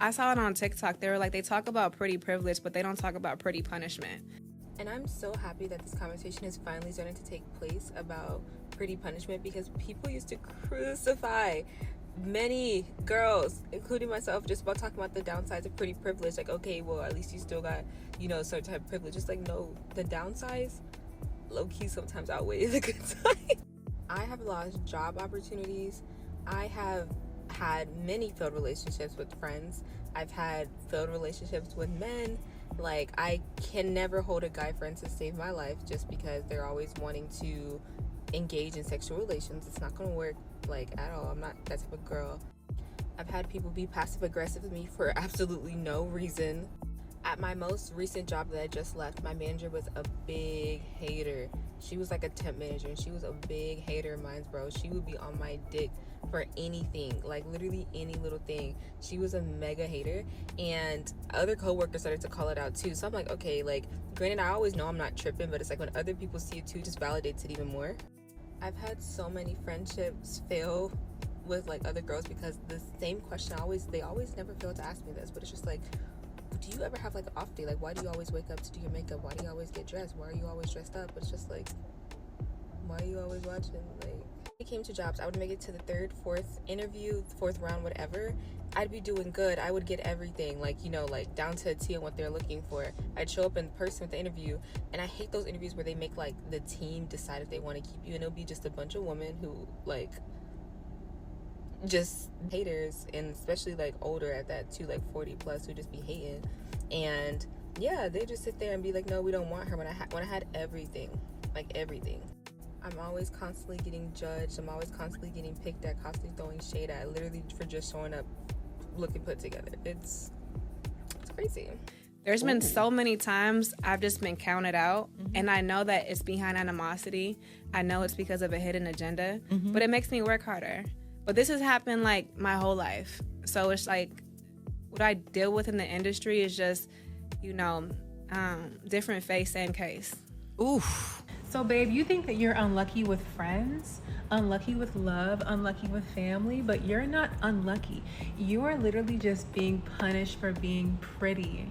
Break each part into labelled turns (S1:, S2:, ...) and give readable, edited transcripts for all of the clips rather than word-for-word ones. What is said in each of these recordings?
S1: I saw it on TikTok. They were like, they talk about pretty privilege, but they don't talk about pretty punishment.
S2: And I'm so happy that this conversation is finally starting to take place about pretty punishment, because people used to crucify many girls, including myself, just about talking about the downsides of pretty privilege. Like, okay, well, at least you still got, certain type of privilege. It's like, no, the downsides low-key sometimes outweigh the good side. I have lost job opportunities. I have had many failed relationships with friends. I've had failed relationships with men. Like, I can never hold a guy friend to save my life just because they're always wanting to engage in sexual relations. It's not gonna work, like, at all. I'm not that type of girl. I've had people be passive aggressive with me for absolutely no reason. At my most recent job that I just left, my manager was a big hater. She was like a temp manager, and she was a big hater of mine, bro. She would be on my dick for anything, like literally any little thing. She was a mega hater, and other coworkers started to call it out too. So I'm like, okay, like, granted, I always know I'm not tripping, but it's like when other people see it too, it just validates it even more. I've had so many friendships fail with like other girls because the same question they always never fail to ask me this, but it's just like, do you ever have like an off day? Like, why do you always wake up to do your makeup? Why do you always get dressed? Why are you always dressed up? It's just like, why are you always watching? Like, when it came to jobs, I would make it to the third, fourth interview, fourth round, whatever. I'd be doing good. I would get everything, like, like down to a T on what they're looking for. I'd show up in person with the interview, and I hate those interviews where they make like the team decide if they want to keep you, and it'll be just a bunch of women who like just haters, and especially like older at that too, like 40 plus, who just be hating. And yeah, they just sit there and be like, no, we don't want her, when I had everything, like everything. I'm always constantly getting judged. I'm always constantly getting picked at, constantly throwing shade at, literally for just showing up looking put together. It's crazy.
S1: There's been so many times I've just been counted out, and I know that it's behind animosity. I know it's because of a hidden agenda, but it makes me work harder. But this has happened like my whole life. So it's like what I deal with in the industry is just, different face, same case.
S3: Oof. So, babe, you think that you're unlucky with friends, unlucky with love, unlucky with family, but you're not unlucky. You are literally just being punished for being pretty.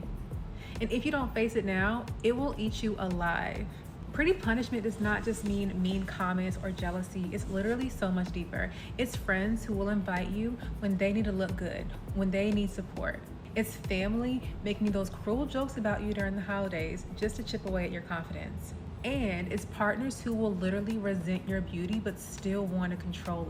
S3: And if you don't face it now, it will eat you alive. Pretty punishment does not just mean mean comments or jealousy. It's literally so much deeper. It's friends who will invite you when they need to look good, when they need support. It's family making those cruel jokes about you during the holidays just to chip away at your confidence. And it's partners who will literally resent your beauty but still want to control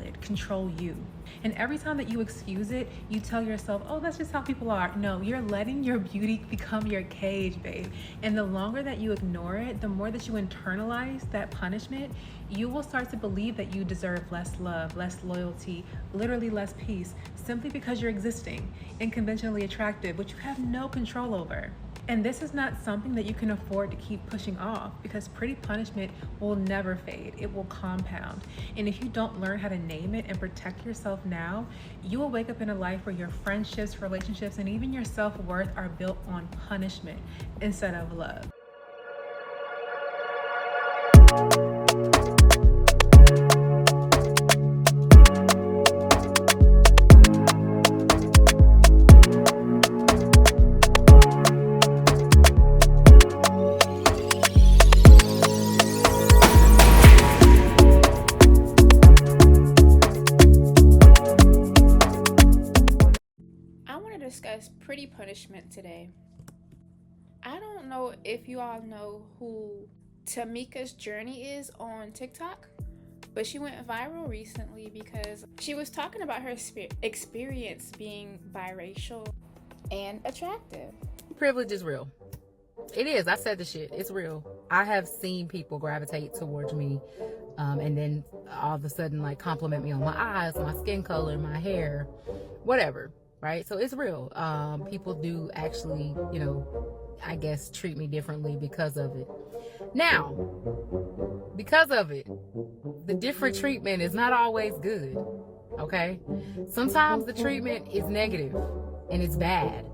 S3: you. And every time that you excuse it, you tell yourself, oh, that's just how people are. No, you're letting your beauty become your cage, babe. And the longer that you ignore it, the more that you internalize that punishment, you will start to believe that you deserve less love, less loyalty, literally less peace, simply because you're existing and conventionally attractive, which you have no control over. And this is not something that you can afford to keep pushing off, because pretty punishment will never fade. It will compound. And if you don't learn how to name it and protect yourself now, you will wake up in a life where your friendships, relationships, and even your self-worth are built on punishment instead of love.
S4: Discuss pretty punishment today. I don't know if you all know who Tamika's Journey is on TikTok, but she went viral recently because she was talking about her experience being biracial and attractive.
S5: Privilege is real. It is. I said the shit. It's real. I have seen people gravitate towards me and then all of a sudden like compliment me on my eyes, my skin color, my hair, whatever. Right? So it's real. People do actually, I guess treat me differently because of it. Now, because of it, the different treatment is not always good. Okay? Sometimes the treatment is negative and it's bad.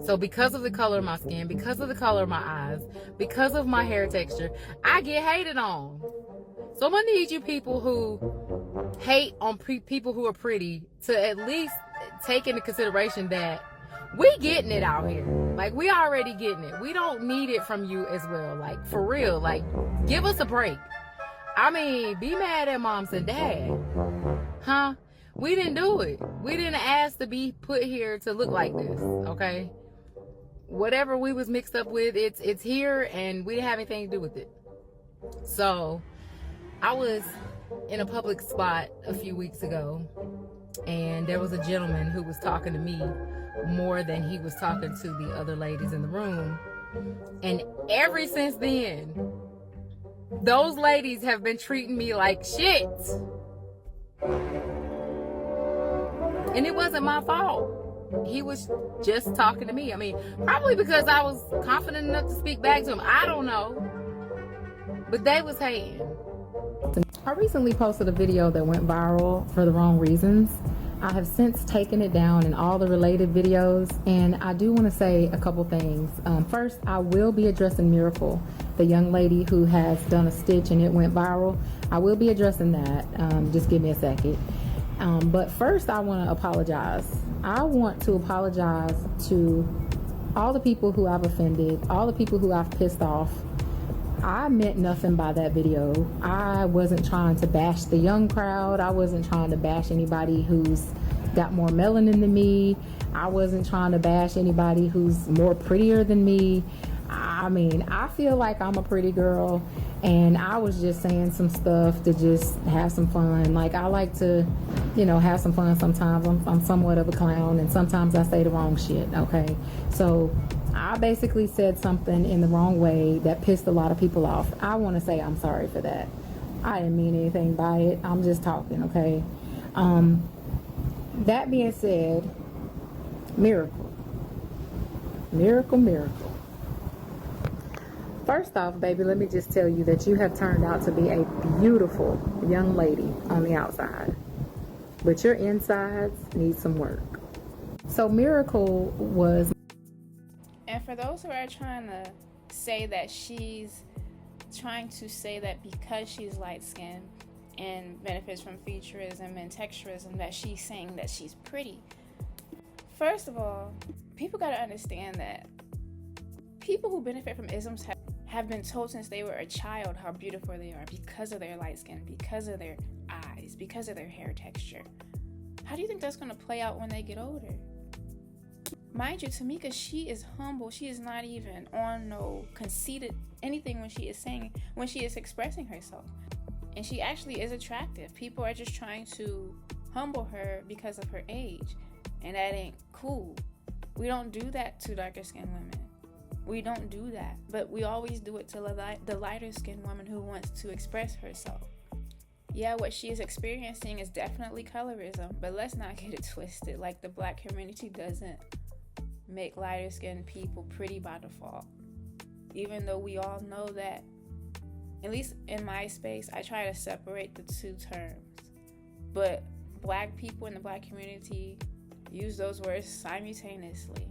S5: So because of the color of my skin, because of the color of my eyes, because of my hair texture, I get hated on. So I'm gonna need you people who hate on people who are pretty to at least take into consideration that We getting it out here. Like, we already getting it. We don't need it from you as well. Like, for real. Like, give us a break. I mean, be mad at moms and dad. Huh? We didn't do it. We didn't ask to be put here to look like this, okay? Whatever we was mixed up with, it's here, and we didn't have anything to do with it. So, I was in a public spot a few weeks ago, and there was a gentleman who was talking to me more than he was talking to the other ladies in the room. And ever since then, those ladies have been treating me like shit. And it wasn't my fault. He was just talking to me. I mean, probably because I was confident enough to speak back to him. I don't know. But they was hating. I recently posted a video that went viral for the wrong reasons. I have since taken it down in all the related videos, and I do want to say a couple things. First, I will be addressing Miracle, the young lady who has done a stitch and it went viral. I will be addressing that. Just give me a second. But first, I want to apologize. I want to apologize to all the people who I've offended, all the people who I've pissed off. I meant nothing by that video. I wasn't trying to bash the young crowd. I wasn't trying to bash anybody who's got more melanin than me. I wasn't trying to bash anybody who's more prettier than me. I mean, I feel like I'm a pretty girl, and I was just saying some stuff to just have some fun. Like, I like to, have some fun sometimes. I'm somewhat of a clown, and sometimes I say the wrong shit, okay? So I basically said something in the wrong way that pissed a lot of people off. I want to say I'm sorry for that. I didn't mean anything by it. I'm just talking, okay? That being said, Miracle. First off, baby, let me just tell you that you have turned out to be a beautiful young lady on the outside. But your insides need some work. So Miracle was...
S4: And for those who are trying to say that she's trying to say that because she's light-skinned and benefits from featureism and texturism, that she's saying that she's pretty. First of all, people got to understand that people who benefit from isms have been told since they were a child how beautiful they are because of their light skin, because of their eyes, because of their hair texture. How do you think that's going to play out when they get older? Mind you, Tamika, she is humble. She is not even on no conceited anything when she is expressing herself. And she actually is attractive. People are just trying to humble her because of her age. And that ain't cool. We don't do that to darker skinned women. We don't do that. But we always do it to the lighter skinned woman who wants to express herself. Yeah, what she is experiencing is definitely colorism. But let's not get it twisted. Like, the black community doesn't make lighter skinned people pretty by default. Even though we all know that, at least in my space, I try to separate the two terms. But black people in the black community use those words simultaneously.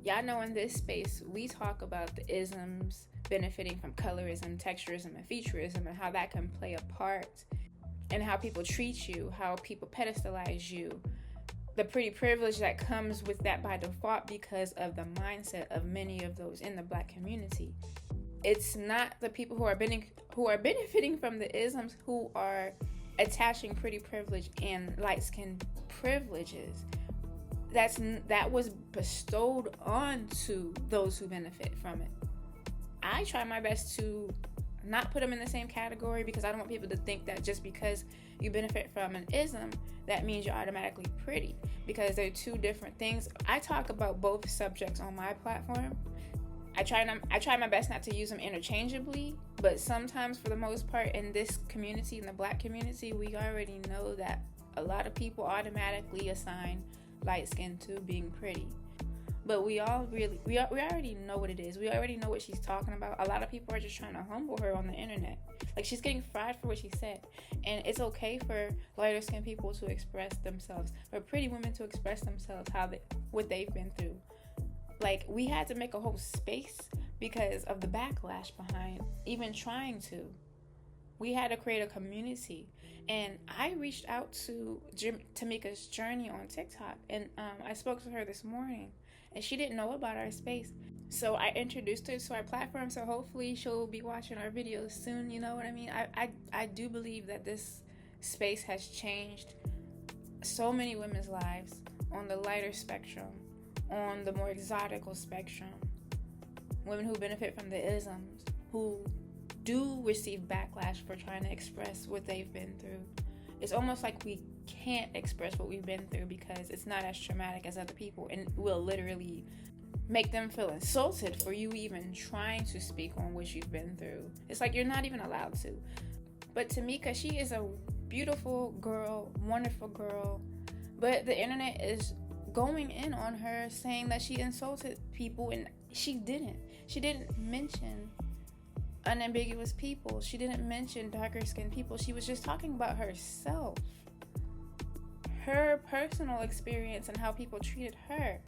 S4: Y'all know in this space, we talk about the isms benefiting from colorism, texturism, and featureism, and how that can play a part in how people treat you, how people pedestalize you, the pretty privilege that comes with that by default because of the mindset of many of those in the black community. It's not the people who are benefiting from the isms who are attaching pretty privilege and light-skinned privileges. That was bestowed onto those who benefit from it. I try my best to not put them in the same category because I don't want people to think that just because you benefit from an ism, that means you're automatically pretty, because they're two different things. I talk about both subjects on my platform. I try my best not to use them interchangeably, but sometimes, for the most part, in this community, in the black community, we already know that a lot of people automatically assign light skin to being pretty. But we already know what it is. We already know what she's talking about. A lot of people are just trying to humble her on the internet. Like, she's getting fried for what she said. And it's okay for lighter skinned people to express themselves, for pretty women to express themselves, what they've been through. Like, we had to make a whole space because of the backlash behind even trying to. We had to create a community. And I reached out to Tamika's Journey on TikTok, and I spoke to her this morning, and she didn't know about our space. So I introduced her to our platform, so hopefully she'll be watching our videos soon, you know what I mean? I do believe that this space has changed so many women's lives on the lighter spectrum, on the more exotical spectrum. Women who benefit from the isms, who do receive backlash for trying to express what they've been through. It's almost like we can't express what we've been through because it's not as traumatic as other people, and will literally make them feel insulted for you even trying to speak on what you've been through. It's like you're not even allowed to. But Tamika, she is a beautiful girl, wonderful girl, but the internet is going in on her saying that she insulted people, and she didn't. She didn't mention unambiguous people. She didn't mention darker skinned people. She was just talking about herself, her personal experience, and how people treated her.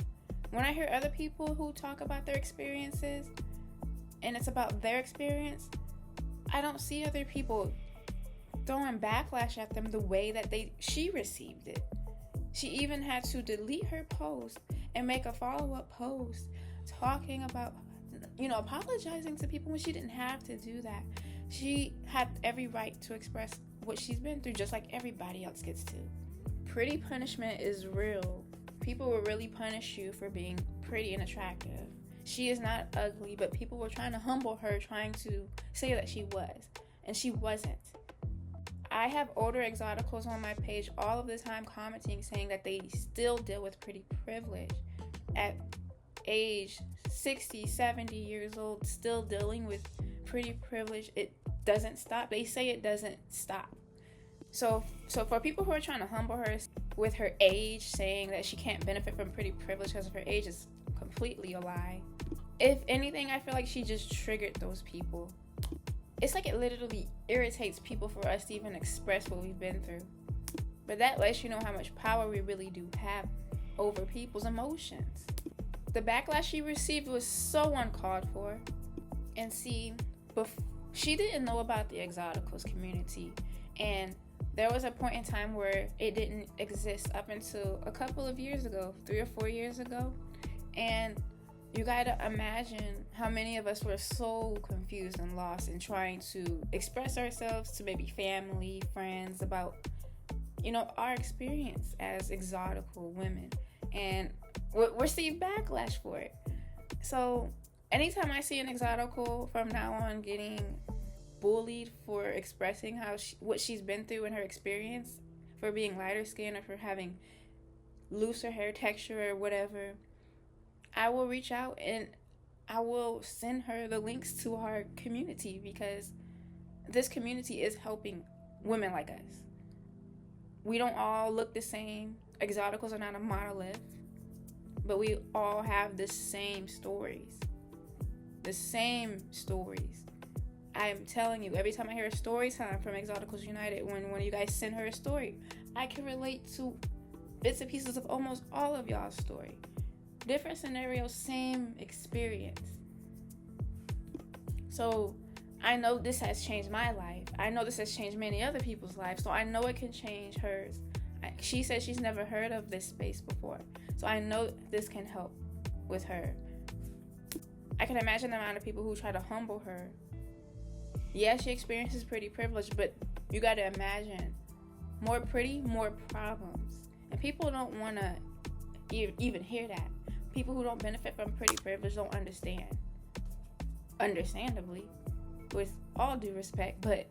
S4: When I hear other people who talk about their experiences and it's about their experience, I don't see other people throwing backlash at them the way that she received it. She even had to delete her post and make a follow-up post talking about, apologizing to people when she didn't have to do that. She had every right to express what she's been through, just like everybody else gets to. Pretty punishment is real. People will really punish you for being pretty and attractive. She is not ugly, but people were trying to humble her, trying to say that she was, and she wasn't. I have older exoticals on my page all of the time commenting, saying that they still deal with pretty privilege at age 60, 70 years old, still dealing with pretty privilege. It doesn't stop. They say it doesn't stop. So for people who are trying to humble her with her age, saying that she can't benefit from pretty privilege because of her age, is completely a lie. If anything, I feel like she just triggered those people. It's like it literally irritates people for us to even express what we've been through. But that lets you know how much power we really do have over people's emotions. The backlash she received was so uncalled for. And see, she didn't know about the Exoticals community. And there was a point in time where it didn't exist up until a couple of years ago, 3 or 4 years ago. And you gotta imagine how many of us were so confused and lost in trying to express ourselves to maybe family, friends about, our experience as exotical women. And we're received backlash for it. So anytime I see an exotical from now on getting bullied for expressing what she's been through in her experience, for being lighter skinned or for having looser hair texture or whatever, I will reach out and I will send her the links to our community, because this community is helping women like us. We don't all look the same. Exoticals are not a monolith, but we all have the same stories. The same stories. I am telling you, every time I hear a story time from Exoticals United, when one of you guys send her a story, I can relate to bits and pieces of almost all of y'all's story. Different scenarios, same experience. So I know this has changed my life. I know this has changed many other people's lives. So I know it can change hers. She said she's never heard of this space before. So I know this can help with her. I can imagine the amount of people who try to humble her. Yeah, she experiences pretty privilege, but you got to imagine, more pretty, more problems. And people don't want to even hear that. People who don't benefit from pretty privilege don't understand. Understandably, with all due respect, but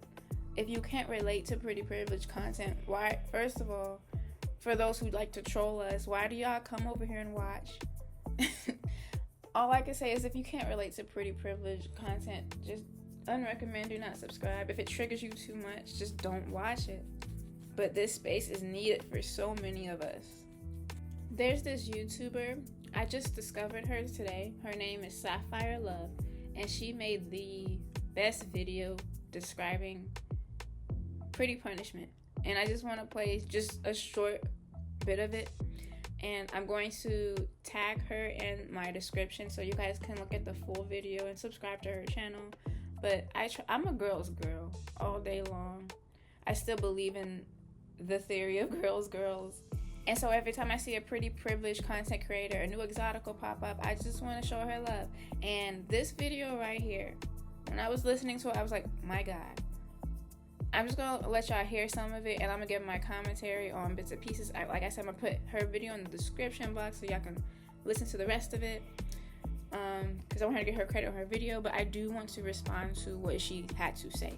S4: if you can't relate to pretty privilege content, why, first of all, for those who like to troll us, why do y'all come over here and watch? All I can say is, if you can't relate to pretty privilege content, just unrecommend, do not subscribe. If it triggers you too much, just don't watch it. But this space is needed for so many of us. There's this YouTuber, I just discovered her today. Her name is Sapphire Love, and she made the best video describing pretty punishment. And I just want to play just a short bit of it, and I'm going to tag her in my description so you guys can look at the full video and subscribe to her channel. But I'm a girl's girl. all day long. I still believe in the theory of girls. And so every time I see a pretty privileged content creator, a new Exotical pop up, I just want to show her love. And this video right here, when I was listening to it, I was like, my God. I'm just going to let y'all hear some of it, and I'm going to give my commentary on bits and pieces. Like I said, I'm going to put her video in the description box so y'all can listen to the rest of it. Because I want her to get her credit on her video, but I do want to respond to what she had to say.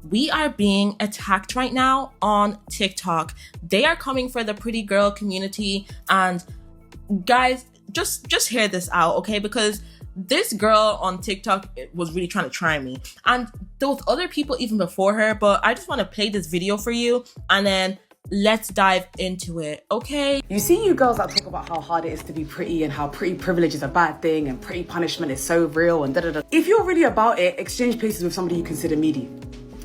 S6: We are being attacked right now on TikTok. They are coming for the pretty girl community. And guys, just hear this out, okay? Because this girl on TikTok was really trying to try me. And there was other people even before her, but I just want to play this video for you and then let's dive into it, okay?
S7: You see you girls that talk about how hard it is to be pretty and how pretty privilege is a bad thing and pretty punishment is so real and da-da-da. If you're really about it, exchange places with somebody you consider meaty.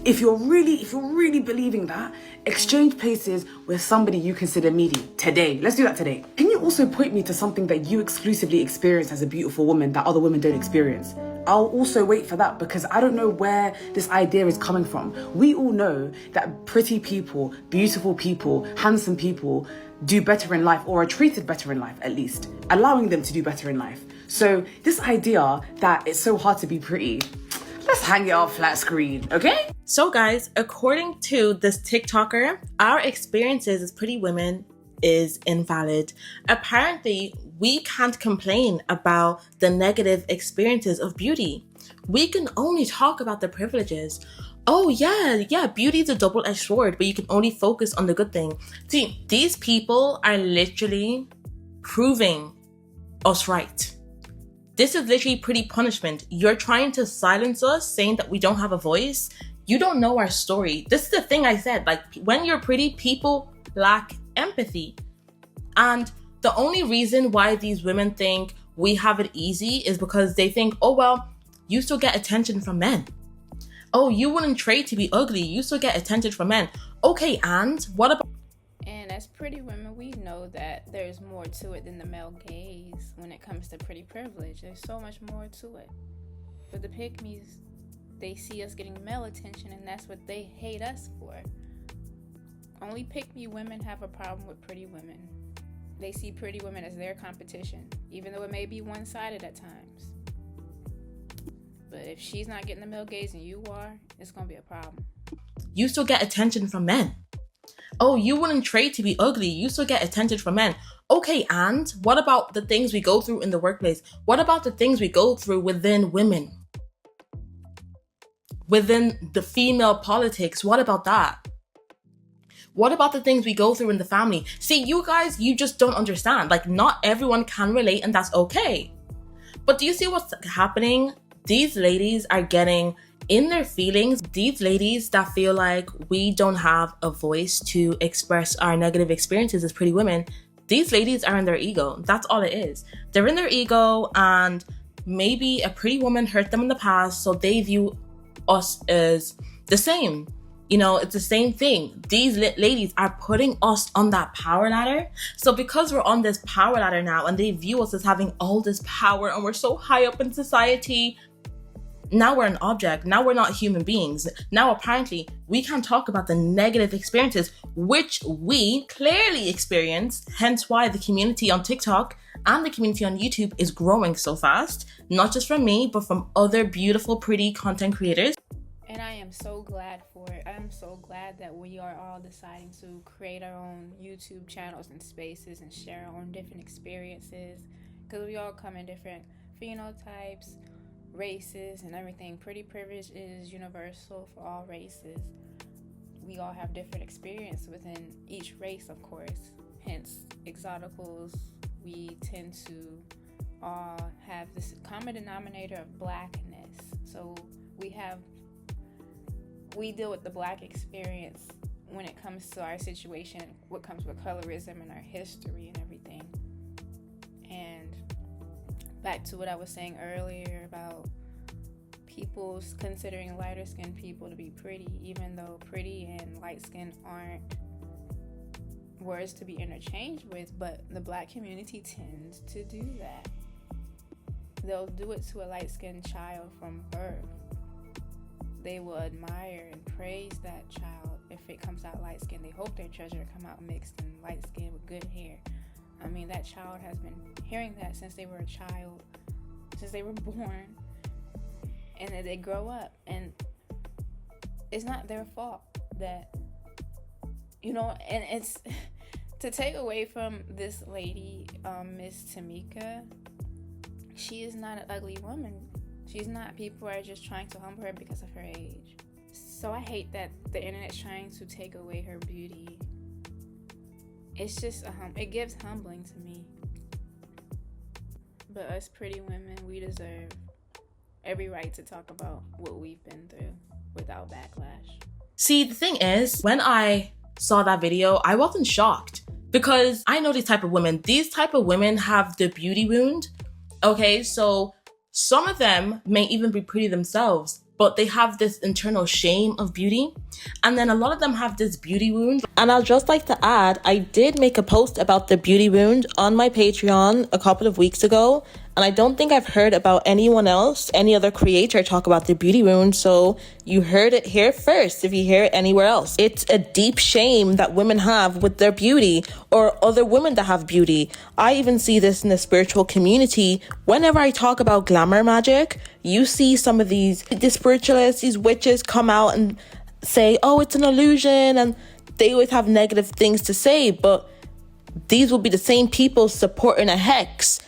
S7: If you're really believing that, exchange places with somebody you consider meaty today. Let's do that today. Can you also point me to something that you exclusively experience as a beautiful woman that other women don't experience? I'll also wait for that because I don't know where this idea is coming from. We all know that pretty people, beautiful people, handsome people do better in life or are treated better in life, at least, allowing them to do better in life. So this idea that it's so hard to be pretty, let's hang it off flat screen, okay?
S6: So guys, according to this TikToker, our experiences as pretty women is invalid. Apparently, we can't complain about the negative experiences of beauty. We can only talk about the privileges. Oh yeah, beauty is a double-edged sword, but you can only focus on the good thing. See, these people are literally proving us right. This is literally pretty punishment. You're trying to silence us, saying that we don't have a voice. You don't know our story. This is the thing I said, like when you're pretty, people lack empathy. And the only reason why these women think we have it easy is because they think, oh well, you still get attention from men. Oh, you wouldn't trade to be ugly. You still get attention from men. Okay, and what about...
S4: And as pretty women, we know that there's more to it than the male gaze when it comes to pretty privilege. There's so much more to it. But the pick-me's, they see us getting male attention, and that's what they hate us for. Only pick-me women have a problem with pretty women. They see pretty women as their competition, even though it may be one-sided at times. But if she's not getting the male gaze and you are, it's going to be a problem.
S6: You still get attention from men. Oh, you wouldn't trade to be ugly. You still get attention from men. Okay, and what about the things we go through in the workplace? What about the things we go through within women? Within the female politics, what about that? What about the things we go through in the family? See, you guys, you just don't understand. Like, not everyone can relate, and that's okay. But do you see what's happening? These ladies are getting in their feelings. These ladies that feel like we don't have a voice to express our negative experiences as pretty women, these ladies are in their ego. That's all it is. They're in their ego, and maybe a pretty woman hurt them in the past, so they view us as the same. You know, it's the same thing. These ladies are putting us on that power ladder. So because we're on this power ladder now and they view us as having all this power and we're so high up in society, now we're an object. Now we're not human beings. Now apparently we can talk about the negative experiences which we clearly experience, hence why the community on TikTok and the community on YouTube is growing so fast, not just from me, but from other beautiful, pretty content creators.
S4: And I am so glad for it. I'm so glad that we are all deciding to create our own YouTube channels and spaces and share our own different experiences, because we all come in different phenotypes, races, and everything. Pretty privilege is universal for all races. We all have different experience within each race, of course. Hence, exoticals, we tend to all have this common denominator of blackness. So we deal with the black experience when it comes to our situation, what comes with colorism and our history and everything. And back to what I was saying earlier about people considering lighter skinned people to be pretty, even though pretty and light skin aren't words to be interchanged with, but the black community tends to do that. They'll do it to a light skinned child from birth. they will admire and praise that child if it comes out light skinned. They hope their treasure come out mixed and light skinned with good hair. I mean, that child has been hearing that since they were a child, since they were born, and then they grow up, and it's not their fault that, you know, and it's to take away from this lady, Miss Tamika. She is not an ugly woman. She's not. People are just trying to humble her because of her age. So I hate that the internet's trying to take away her beauty. It's just it gives humbling to me. But us pretty women, we deserve every right to talk about what we've been through without backlash.
S6: See, the thing is, when I saw that video, I wasn't shocked because I know these type of women. These type of women have the beauty wound. Okay, so some of them may even be pretty themselves, but they have this internal shame of beauty. And then a lot of them have this beauty wound.
S8: And I'll just like to add, I did make a post about the beauty wound on my Patreon a couple of weeks ago. And I don't think I've heard about anyone else, any other creator talk about the beauty wound. So you heard it here first if you hear it anywhere else. It's a deep shame that women have with their beauty or other women that have beauty. I even see this in the spiritual community. Whenever I talk about glamour magic, you see some of these spiritualists, these witches come out and say, oh, it's an illusion. And they always have negative things to say. But these will be the same people supporting a hex.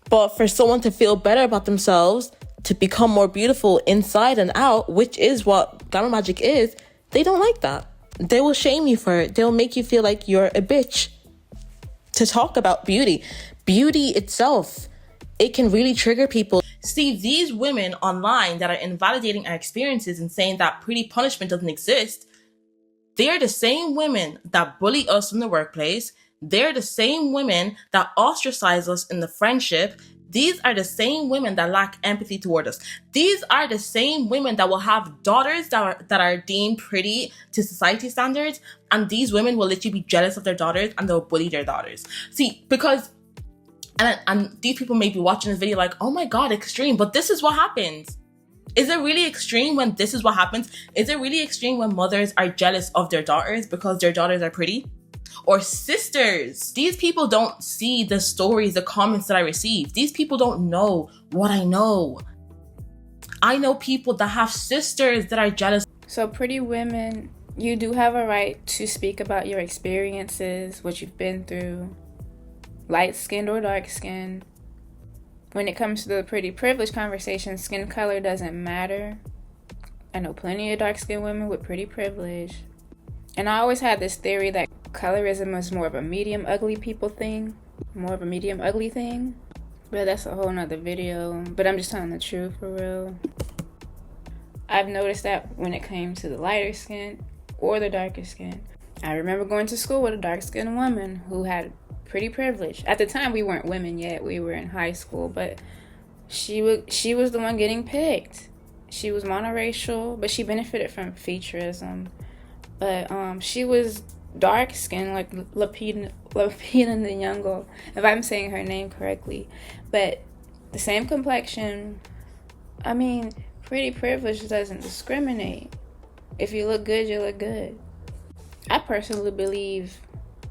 S8: But for someone to feel better about themselves, to become more beautiful inside and out, which is what glamour magic is, they don't like that. They will shame you for it. They'll make you feel like you're a bitch to talk about beauty. Beauty itself, it can really trigger people.
S6: See, these women online that are invalidating our experiences and saying that pretty punishment doesn't exist, they're the same women that bully us in the workplace. They're the same women that ostracize us in the friendship. These are the same women that lack empathy toward us. These are the same women that will have daughters that are deemed pretty to society standards. And these women will literally be jealous of their daughters and they'll bully their daughters. See, because, and these people may be watching this video like, oh my God, extreme. But this is what happens. Is it really extreme when this is what happens? Is it really extreme when mothers are jealous of their daughters because their daughters are pretty? Or sisters. These people don't see the stories, the comments that I receive. These people don't know what I know. I know people that have sisters that are jealous.
S4: So pretty women, you do have a right to speak about your experiences, what you've been through, light-skinned or dark-skinned. When it comes to the pretty privilege conversation, skin color doesn't matter. I know plenty of dark-skinned women with pretty privilege. And I always had this theory that colorism is more of a medium ugly people thing, more of a medium ugly thing. But that's a whole nother video. But I'm just telling the truth for real. I've noticed that when it came to the lighter skin or the darker skin. I remember going to school with a dark-skinned woman who had pretty privilege. At the time, we weren't women yet. We were in high school. But she was the one getting picked. She was monoracial, but she benefited from featureism. But she was dark-skinned, like Lupita Nyong'o, if I'm saying her name correctly. But the same complexion. I mean, pretty privilege doesn't discriminate. If you look good, you look good. I personally believe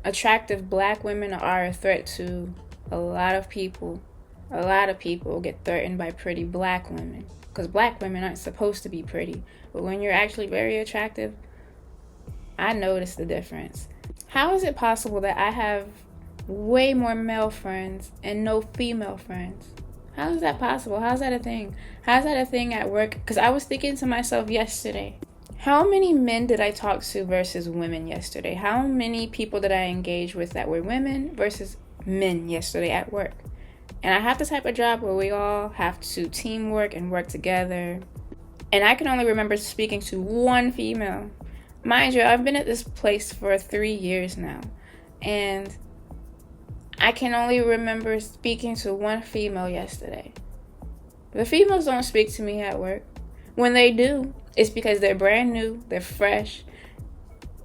S4: attractive black women are a threat to a lot of people. A lot of people get threatened by pretty black women. Because black women aren't supposed to be pretty. But when you're actually very attractive, I notice the difference. How is it possible that I have way more male friends and no female friends? How is that possible? How's that a thing? How's that a thing at work? Because I was thinking to myself yesterday, how many men did I talk to versus women yesterday? How many people did I engage with that were women versus men yesterday at work? And I have the type of job where we all have to teamwork and work together. And I can only remember speaking to one female. Mind you, I've been at this place for 3 years now, and I can only remember speaking to one female yesterday. The females don't speak to me at work. When they do, it's because they're brand new, they're fresh,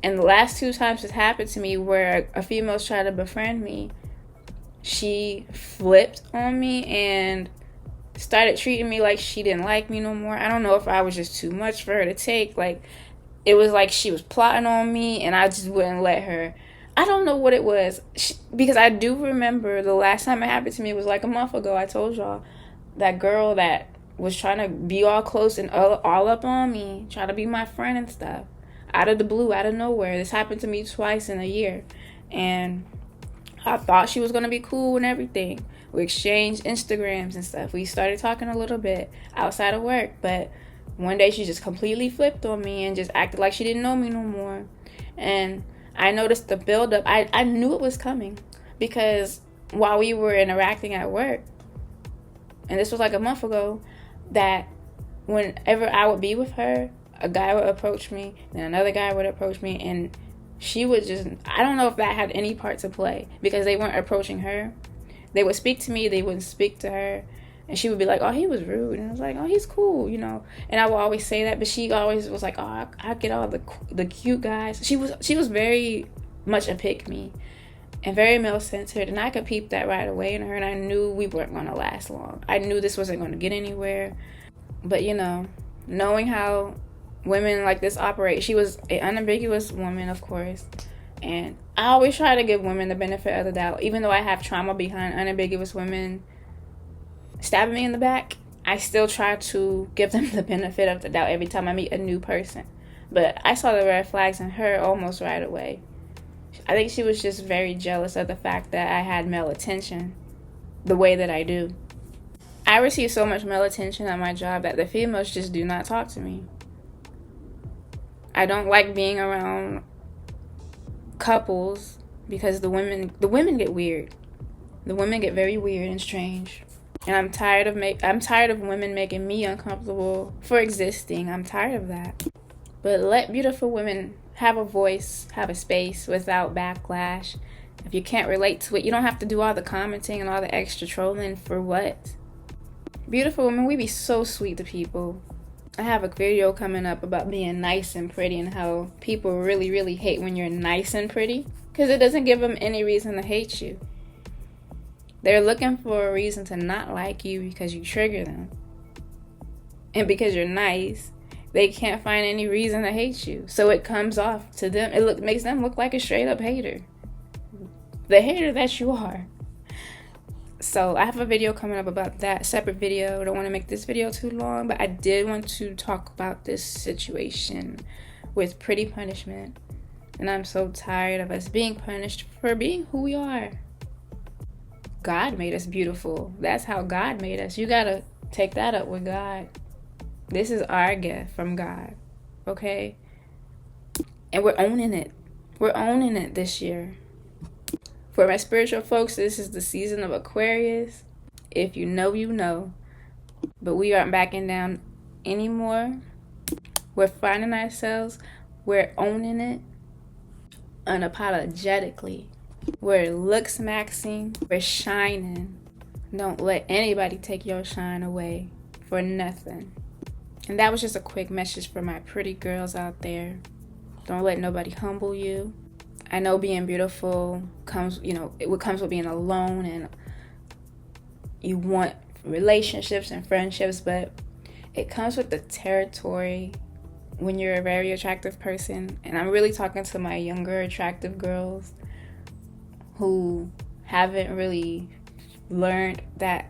S4: and the last 2 times it's happened to me where a female's tried to befriend me, she flipped on me and started treating me like she didn't like me no more. I don't know if I was just too much for her to take. Like, it was like she was plotting on me, and I just wouldn't let her. I don't know what it was. Because I do remember the last time it happened to me was like a month ago. I told y'all, that girl that was trying to be all close and all up on me, trying to be my friend and stuff. Out of the blue, out of nowhere. This happened to me twice in a year. And I thought she was going to be cool and everything. We exchanged Instagrams and stuff. We started talking a little bit outside of work. But one day she just completely flipped on me and just acted like she didn't know me no more. And I noticed the buildup. I knew it was coming. Because while we were interacting at work, and this was like a month ago, that whenever I would be with her, a guy would approach me, then another guy would approach me, and she would just, I don't know if that had any part to play, because they weren't approaching her. They would speak to me, they wouldn't speak to her, and she would be like, oh, he was rude, and I was like, oh, he's cool, you know, and I would always say that, but she always was like, oh, I get all the cute guys. She was very much a pick-me, and very male-centered, and I could peep that right away in her, and I knew we weren't going to last long. I knew this wasn't going to get anywhere, but, you know, knowing how women like this operate, she was an unambiguous woman, of course, and I always try to give women the benefit of the doubt, even though I have trauma behind unambiguous women stabbing me in the back. I still try to give them the benefit of the doubt every time I meet a new person, but I saw the red flags in her almost right away. I think she was just very jealous of the fact that I had male attention the way that I do. I receive so much male attention at my job that the females just do not talk to me. I don't like being around couples because the women get weird. The women get very weird and strange. And I'm tired of women making me uncomfortable for existing. I'm tired of that. But let beautiful women have a voice, have a space without backlash. If you can't relate to it, you don't have to do all the commenting and all the extra trolling for what? Beautiful women, we be so sweet to people. I have a video coming up about being nice and pretty and how people really, really hate when you're nice and pretty because it doesn't give them any reason to hate you. They're looking for a reason to not like you because you trigger them. And because you're nice, they can't find any reason to hate you. So it comes off to them. It makes them look like a straight up hater. The hater that you are. So I have a video coming up about that, separate video. I don't want to make this video too long, but I did want to talk about this situation with pretty punishment. And I'm so tired of us being punished for being who we are. God made us beautiful. That's how God made us. You gotta take that up with God. This is our gift from God, okay? And we're owning it. We're owning it this year. For my spiritual folks, this is the season of Aquarius. If you know, you know. But we aren't backing down anymore. We're finding ourselves. We're owning it unapologetically. We're looks maxing. We're shining. Don't let anybody take your shine away for nothing. And that was just a quick message for my pretty girls out there. Don't let nobody humble you. I know being beautiful comes, it comes with being alone and you want relationships and friendships, but it comes with the territory when you're a very attractive person. And I'm really talking to my younger attractive girls who haven't really learned that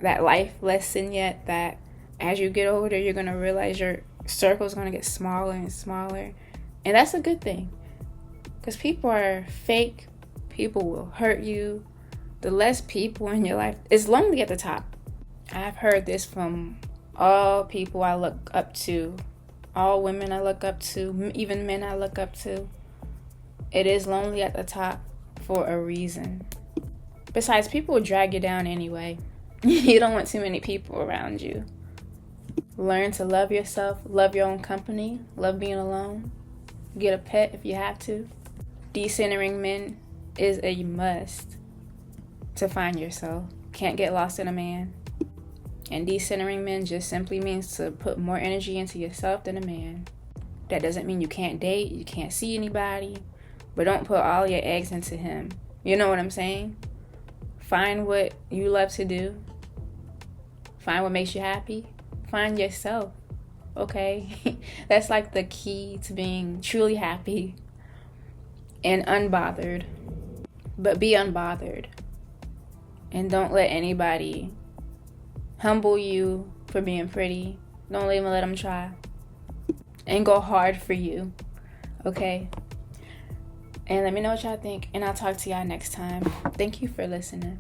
S4: life lesson yet, that as you get older, you're going to realize your circle is going to get smaller and smaller. And that's a good thing. Because people are fake. People will hurt you. The less people in your life, it's lonely at the top. I've heard this from all people I look up to. All women I look up to. Even men I look up to. It is lonely at the top for a reason. Besides, people will drag you down anyway. You don't want too many people around you. Learn to love yourself, love your own company, love being alone. Get a pet if you have to. Decentering men is a must to find yourself. Can't get lost in a man. And decentering men just simply means to put more energy into yourself than a man. That doesn't mean you can't date, you can't see anybody, but don't put all your eggs into him. You know what I'm saying? Find what you love to do find what makes you happy. Find yourself, okay? That's like the key to being truly happy and unbothered. But be unbothered. And don't let anybody humble you for being pretty. Don't even let them try. And go hard for you, okay? And let me know what y'all think, and I'll talk to y'all next time. Thank you for listening.